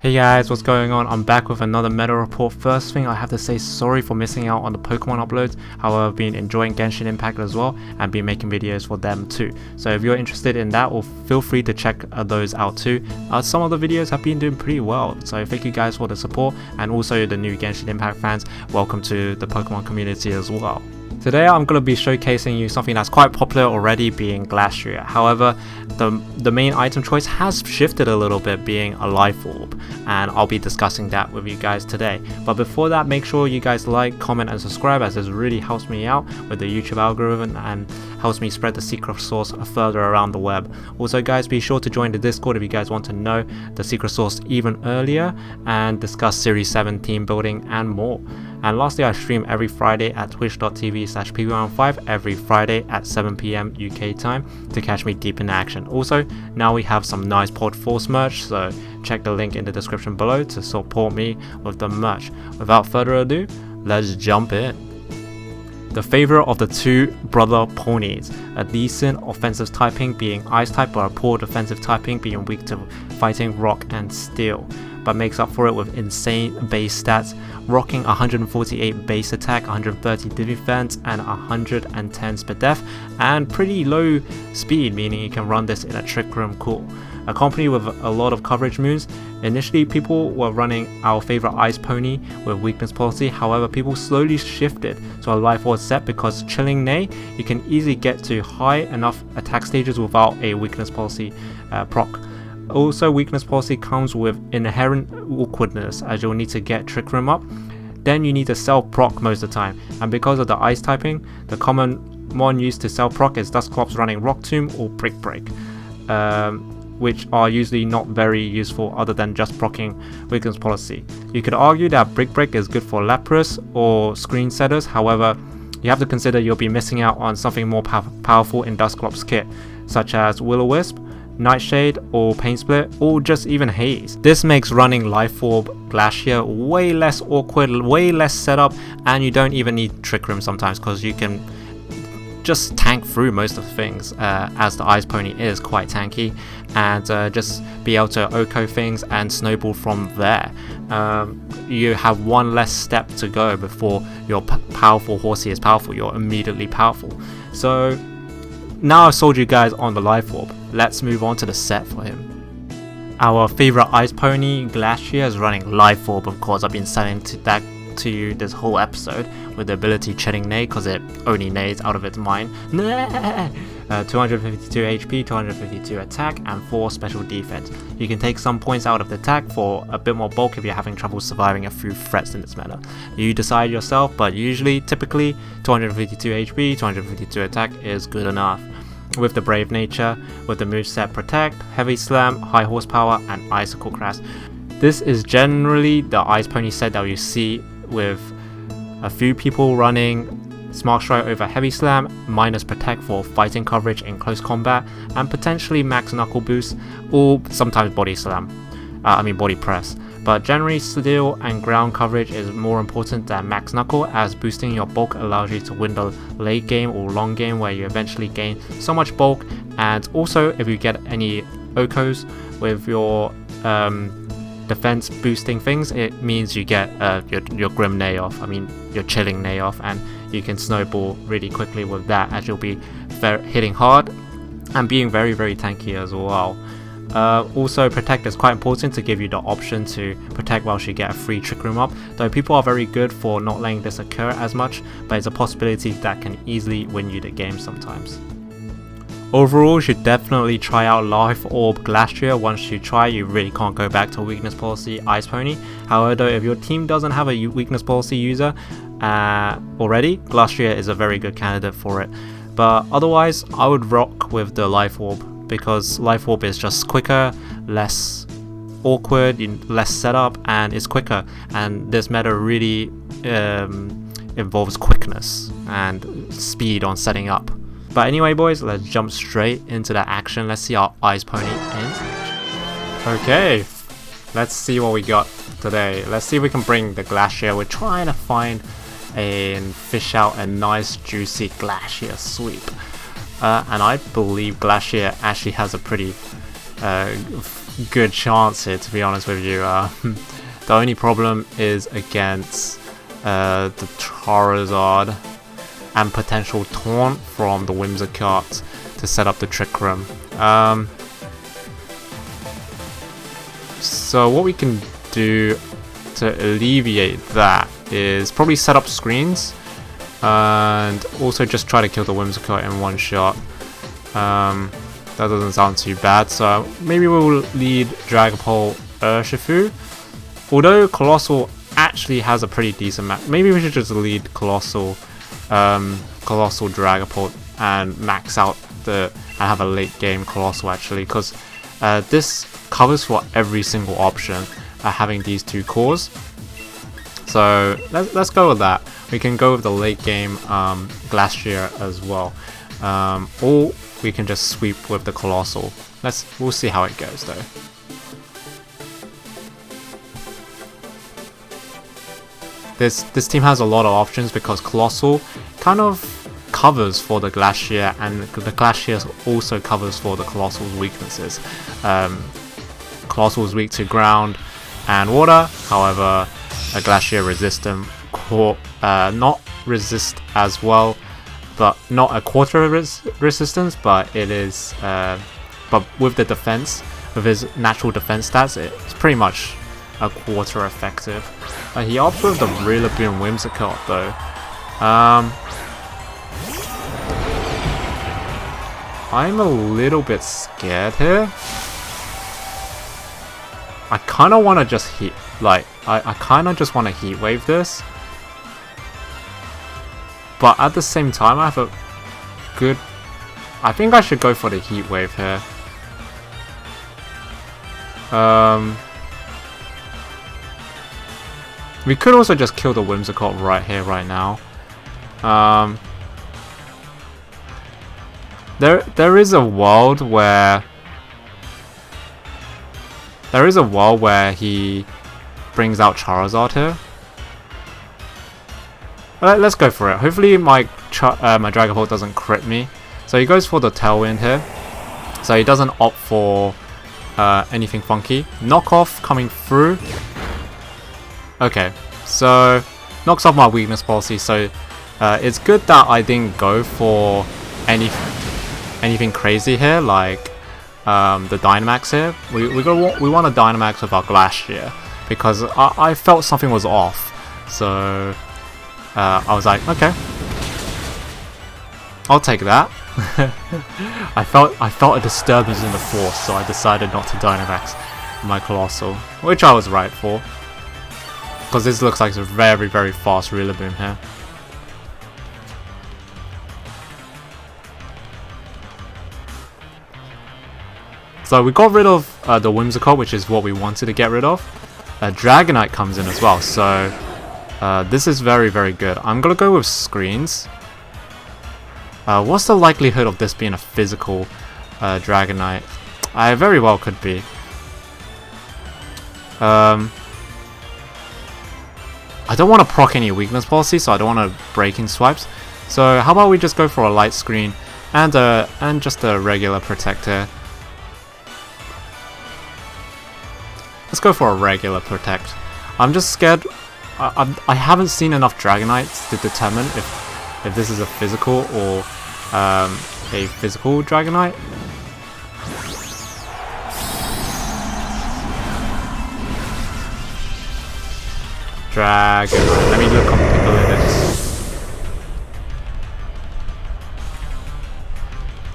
Hey guys, what's going on? I'm back with another meta report. First thing, I have to say sorry for missing out on the Pokemon uploads. However, I've been enjoying Genshin Impact as well and been making videos for them too. So if you're interested in that, well, feel free to check those out too. Some of the videos have been doing pretty well. So thank you guys for the support, and also the new Genshin Impact fans, welcome to the Pokemon community as well. Today I'm going to be showcasing you something that's quite popular already, being Glastrier. However, the main item choice has shifted a little bit, being a Life Orb, and I'll be discussing that with you guys today. But before that, make sure you guys like, comment and subscribe, as this really helps me out with the YouTube algorithm and helps me spread the secret sauce further around the web. Also guys, be sure to join the Discord if you guys want to know the secret sauce even earlier and discuss Series 7 team building and more. And lastly, I stream every Friday at twitch.tv/pb15 every Friday at 7 PM UK time to catch me deep in action. Also, now we have some nice Pod Force merch, so check the link in the description below to support me with the merch. Without further ado, let's jump in. The favorite of the two brother ponies, a decent offensive typing being Ice type, but a poor defensive typing being weak to fighting Rock and Steel, but makes up for it with insane base stats, rocking 148 base attack, 130 defense and 110 speed def, and pretty low speed, meaning you can run this in a Trick Room cool. Accompanied with a lot of coverage moves. Initially people were running our favorite Ice Pony with weakness policy, however people slowly shifted to a Life Orb set because Chilling Neigh, you can easily get to high enough attack stages without a weakness policy proc. Also, weakness policy comes with inherent awkwardness, as you'll need to get Trick Room up, then you need to self proc most of the time, and because of the Ice typing, the common one used to self proc is Dusclops running Rock Tomb or Brick Break, which are usually not very useful other than just proccing weakness policy. You could argue that Brick Break is good for Lapras or screen setters, however you have to consider you'll be missing out on something more powerful in Dusclop's kit, such as Will-O-Wisp, Nightshade or Pain Split, or just even Haze. This makes running Life Orb Glastrier way less awkward, way less setup, and you don't even need Trick Room sometimes because you can just tank through most of the things, as the Ice Pony is quite tanky, and just be able to Oko things and snowball from there. You have one less step to go before your powerful horsey is powerful, you're immediately powerful. So now I've sold you guys on the Life Orb, let's move on to the set for him. Our favorite Ice Pony, Glastrier, is running Life Orb, of course. I've been selling that to you this whole episode with the ability Chilling Neigh, because it only neighs out of its mind. 252 HP, 252 attack, and 4 special defense. You can take some points out of the attack for a bit more bulk if you're having trouble surviving a few threats in this meta. You decide yourself, but typically 252 HP, 252 attack is good enough. With the Brave Nature, with the moveset Protect, Heavy Slam, High Horsepower, and Icicle Crest. This is generally the Ice Pony set that you see with a few people running Smart Strike over Heavy Slam, minus Protect for fighting coverage in close combat, and potentially Max Knuckle Boost, or sometimes Body Slam. Body Press. But generally Steel and ground coverage is more important than Max Knuckle, as boosting your bulk allows you to win the late game or long game where you eventually gain so much bulk, and also if you get any Okos with your defense boosting things, it means you get your Grim Neigh off, your Chilling Neigh off, and you can snowball really quickly with that, as you'll be hitting hard and being very tanky as well. Also, Protect is quite important to give you the option to protect whilst you get a free Trick Room up, though people are very good for not letting this occur as much, but it's a possibility that can easily win you the game sometimes. Overall, you should definitely try out Life Orb Glastrier. Once you try, you really can't go back to weakness policy Ice Pony. However, if your team doesn't have a weakness policy user already, Glastrier is a very good candidate for it. But otherwise, I would rock with the Life Orb, because Life Orb is just quicker, less awkward, less setup, and it's quicker. And this meta really involves quickness and speed on setting up. But anyway boys, let's jump straight into the action. Let's see our Ice Pony in. Okay, let's see what we got today. Let's see if we can bring the Glastrier. We're trying to find and fish out a nice juicy Glastrier sweep. And I believe Glastrier actually has a pretty good chance here, to be honest with you. The only problem is against the Charizard and potential taunt from the Whimsicott to set up the Trick Room. So what we can do to alleviate that is probably set up screens and also just try to kill the Whimsicott in one shot. That doesn't sound too bad, so maybe we'll lead Dragapult Urshifu. Although Coalossal actually has a pretty decent map, maybe we should just lead Coalossal Dragapult and max out and have a late game Coalossal actually, because this covers for every single option, having these two cores. So let's go with that. We can go with the late game Glastrier as well, or we can just sweep with the Coalossal. We'll see how it goes though. This team has a lot of options because Coalossal kind of covers for the Glastrier, and the Glastrier also covers for the Coalossal's weaknesses. Coalossal is weak to ground and water, however a Glastrier resistant not resist as well, but not a quarter resistance, but it is but with the defense, with his natural defense stats, it's pretty much a quarter effective. He opts with the Rillaboom Whimsicott though. I'm a little bit scared here. I kind of want to just I kind of just want to Heat Wave this. But at the same time, I have a good... I think I should go for the Heat Wave here. We could also just kill the Whimsicott right here, right now. There is a world where... he brings out Charizard here. Let's go for it. Hopefully my Dragapult doesn't crit me. So he goes for the Tailwind here. So he doesn't opt for anything funky. Knockoff coming through. Okay, so knocks off my weakness policy. So it's good that I didn't go for anything crazy here, like the Dynamax here. We want a Dynamax with our Glastrier because I felt something was off. So I was like, okay, I'll take that. I felt a disturbance in the force, so I decided not to Dynamax my Coalossal, which I was right for, because this looks like a very, very fast Rillaboom here. So we got rid of the Whimsicott, which is what we wanted to get rid of. Dragonite comes in as well, so this is very, very good. I'm gonna go with screens. What's the likelihood of this being a physical Dragonite? I very well could be. I don't want to proc any weakness policy, so I don't want to break in swipes. So how about we just go for a light screen and just a regular protector. Let's go for a regular protect. I'm just scared. I haven't seen enough Dragonites to determine if this is a physical or a physical Dragonite. Dragonite. Let me look on Pickleditch.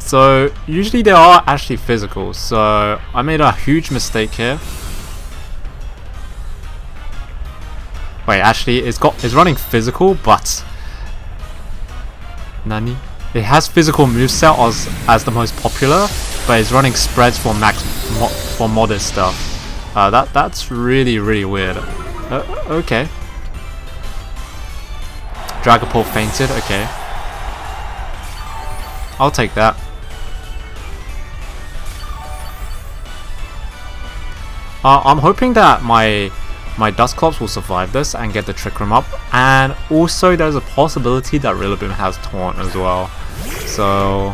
So usually they are actually physical. So I made a huge mistake here. Wait, actually, it's running physical, but Nani? It has physical moveset as the most popular, but it's running spreads for for modded stuff. That's really, really weird. Okay. Dragapult fainted. Okay. I'll take that. I'm hoping that my Dusclops will survive this and get the Trick Room up, and also there's a possibility that Rillaboom has Taunt as well, so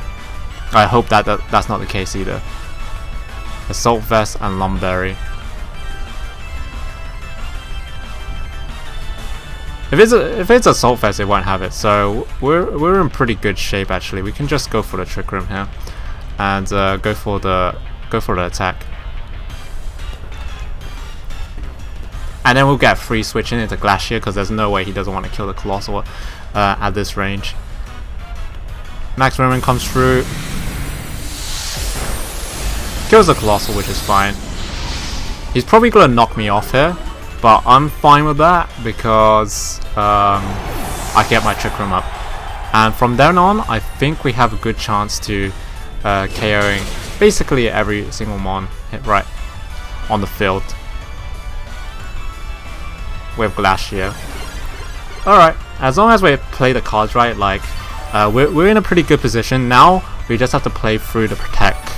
I hope that that's not the case either. Assault Vest, and Lumberry. If it's Assault Vest, it won't have it, so we're in pretty good shape actually. We can just go for the Trick Room here, and go for the attack, and then we'll get free switching into Glastrier because there's no way he doesn't want to kill the Coalossal at this range. Max Roman comes through, kills the Coalossal, which is fine. He's probably gonna knock me off here, but I'm fine with that because I get my Trick Room up. And from then on, I think we have a good chance to KOing basically every single mon hit right on the field with Glastrier. Alright, as long as we play the cards right, like we're in a pretty good position. Now we just have to play through the protect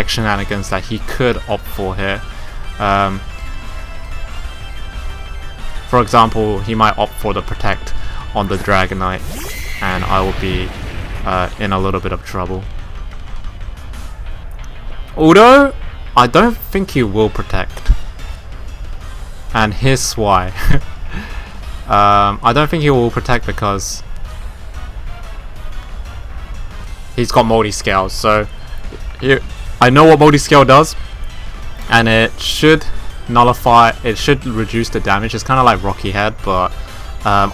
shenanigans that he could opt for here. For example, he might opt for the protect on the Dragonite, and I will be in a little bit of trouble. Although, I don't think he will protect. And here's why. I don't think he will protect because he's got multi-scale. So, I know what multi-scale does, and it should nullify, it should reduce the damage. It's kind of like Rocky Head, but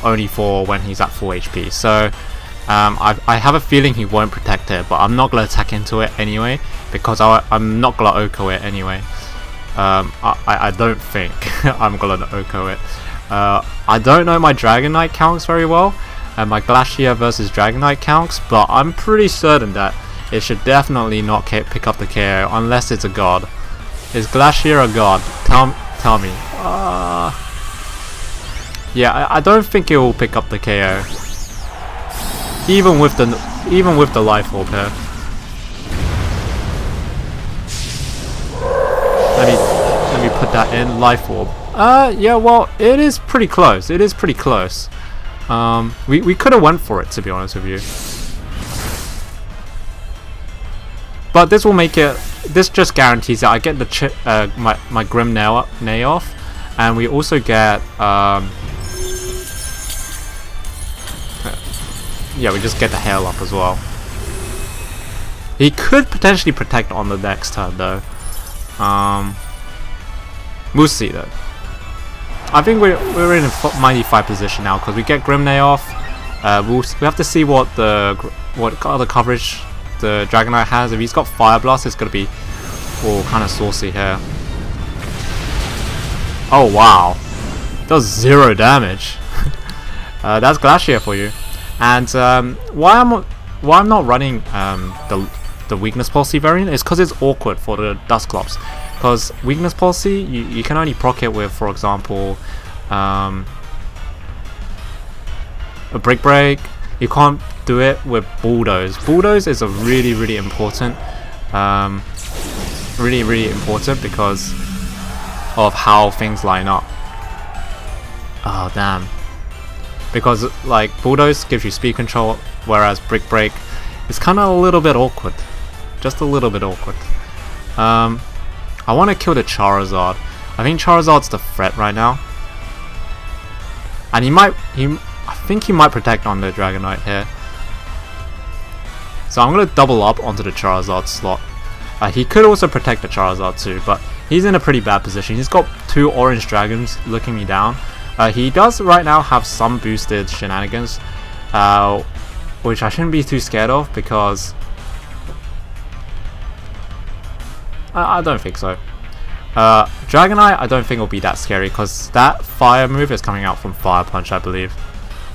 only for when he's at full HP. So I have a feeling he won't protect it, but I'm not going to attack into it anyway because I'm not going to Oko it anyway. I don't think I'm going to Oko it. I don't know my Dragonite counts very well, and my Glastrier versus Dragonite counts, but I'm pretty certain that it should definitely not pick up the KO unless it's a god. Is Glastrier a god? Tell me. Yeah, I don't think it will pick up the KO. Even with the Life Orb here. Let me put that in. Life Orb. Yeah, well, it is pretty close. It is pretty close. We could have went for it, to be honest with you. But this will make it. This just guarantees that I get the my Grim Nay off, and we also get yeah, we just get the Hail up as well. He could potentially protect on the next turn though. We'll see though. I think we're in a mighty fight position now because we get Grim Nay off. We have to see what other coverage the Dragonite has. If he's got Fire Blast, it's gonna be kind of saucy here. Oh wow, does 0 damage. That's Glastrier for you. And why I'm not running the Weakness Policy variant is because it's awkward for the Dusclops. Because Weakness Policy, you can only proc it with, for example, a Brick Break. You can't do it with Bulldoze. Bulldoze is a really important, really important because of how things line up. Oh damn! Because like Bulldoze gives you speed control, whereas Brick Break is kind of a little bit awkward, just a little bit awkward. I want to kill the Charizard. I think Charizard's the threat right now, and I think he might protect on the Dragonite here. So I'm going to double up onto the Charizard slot. He could also protect the Charizard too, but he's in a pretty bad position. He's got 2 orange dragons looking me down. He does right now have some boosted shenanigans, which I shouldn't be too scared of because I don't think so. Dragonite I don't think will be that scary because that fire move is coming out from Fire Punch, I believe.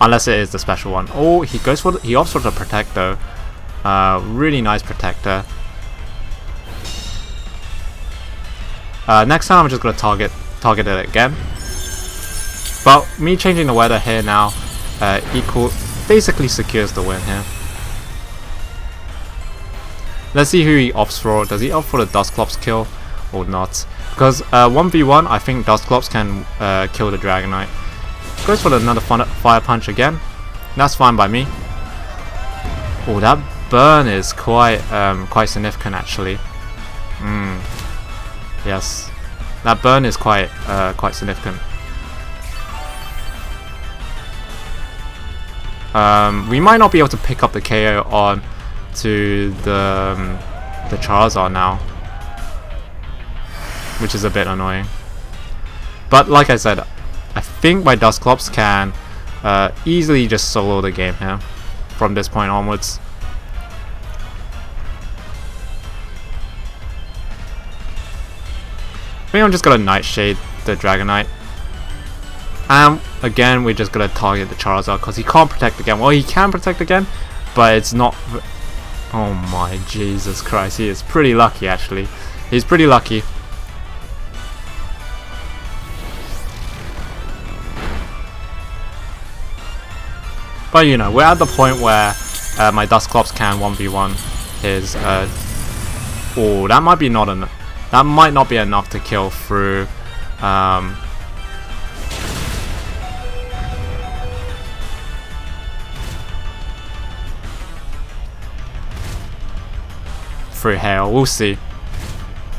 Unless it is the special one. Oh, he opts for the protect though. Really nice protector. Next time I'm just gonna target it again. But me changing the weather here now basically secures the win here. Let's see who he opts for. Does he opt for the Dusclops kill or not? Because 1v1 I think Dusclops can kill the Dragonite. Goes for another Fire Punch again. That's fine by me. Oh, that burn is quite significant actually. Yes, that burn is quite significant. We might not be able to pick up the KO on to the Charizard now, which is a bit annoying. But like I said, I think my Dusclops can easily just solo the game here from this point onwards. I think I'm just gonna Nightshade the Dragonite. And again, we're just gonna target the Charizard because he can't protect again. Well, he can protect again, but it's not. Oh my Jesus Christ, he is pretty lucky actually. He's pretty lucky. But you know, we're at the point where my Dusclops can 1v1 his. Oh, that might be not enough. That might not be enough to kill through. Through hail, we'll see.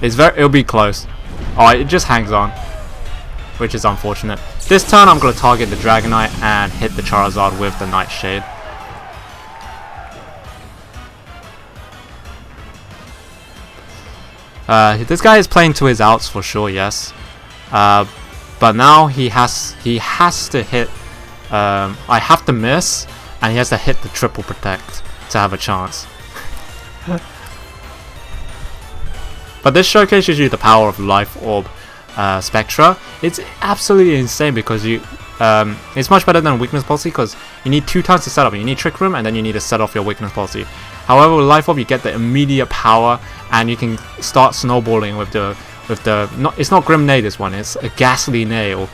It'll be close. Oh, it just hangs on, which is unfortunate. This turn I'm going to target the Dragonite and hit the Charizard with the Nightshade. This guy is playing to his outs for sure, yes. But now he has to hit. I have to miss, and he has to hit the triple protect to have a chance. But this showcases you the power of Life Orb Spectra. It's absolutely insane because it's much better than Weakness Policy because you need 2 turns to set up. You need Trick Room and then you need to set off your Weakness Policy. However, with Life Orb you get the immediate power and you can start snowballing with the it's not Grim Neigh this one, it's a Ghastly Neigh or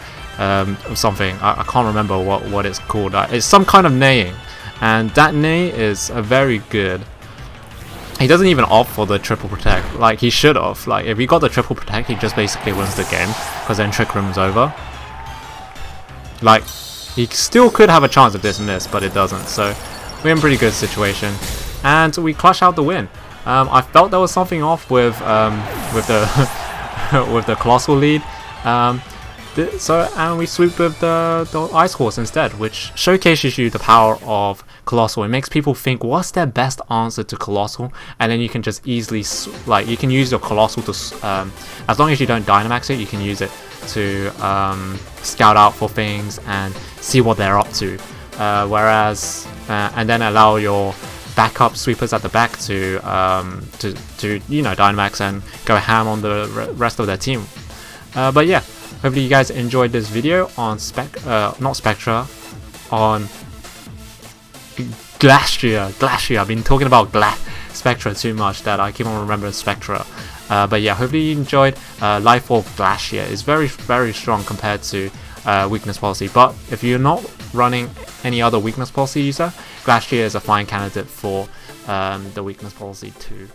something. I can't remember what it's called. It's some kind of neighing, and that neigh is a very good. He doesn't even opt for the triple protect, like he should have. Like if he got the triple protect, he just basically wins the game, because then Trick Room's over. Like he still could have a chance of this miss, but it doesn't. So we're in a pretty good situation, and we clutch out the win. I felt there was something off with the with the Coalossal lead. And we swooped with the Ice Horse instead, which showcases you the power of Coalossal. It makes people think, what's their best answer to Coalossal? And then you can just easily, you can use your Coalossal to, as long as you don't Dynamax it, you can use it to scout out for things and see what they're up to. And then allow your backup sweepers at the back to you know, Dynamax and go ham on the rest of their team. But yeah. Hopefully you guys enjoyed this video on not Spectra, on Glastrier. I've been talking about Spectra too much that I keep on remembering Spectra. But yeah, hopefully you enjoyed. Life Orb Glastrier is very, very strong compared to Weakness Policy. But if you're not running any other Weakness Policy user, Glastrier is a fine candidate for the Weakness Policy too.